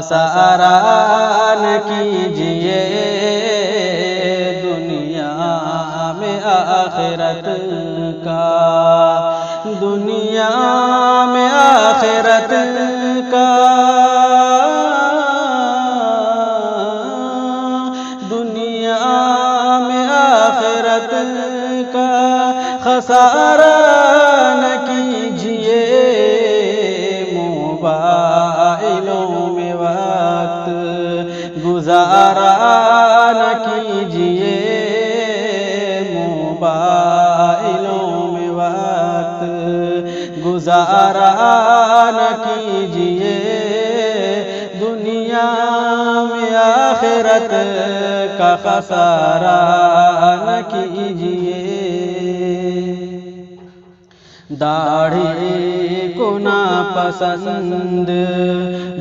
خسارہ نہ کیجیے دنیا میں آخرت کا، دنیا میں آخرت کا، دنیا میں آخرت کا خسارہ نہ کیجیے، موبائلوں میں وقت گزارا نہ کیجیے، موبائلوں میں وقت گزارا نہ کیجیے، دنیا میں آخرت کا خسارہ نہ کیجیے۔ داڑھی کو ناپسند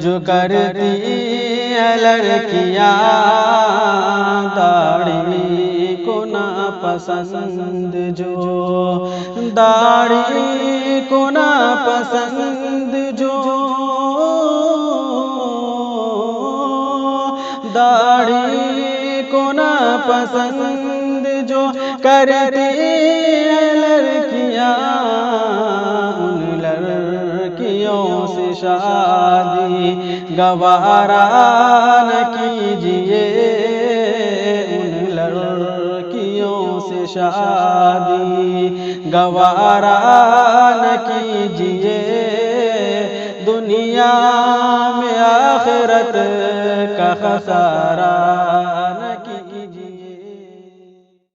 جو کرتی ہیں لڑکیاں، داڑھی کو ناپسند جو، داڑھی کو ناپسند جو، داڑھی کو ناپسند جو کرتی ہیں لڑکیاں، ان لڑکیوں سے شادی گوارا نہ کیجیے، ان لڑکیوں سے شادی گوارا نہ کیجیے، دنیا میں آخرت کا خسارہ نہ کیجیے۔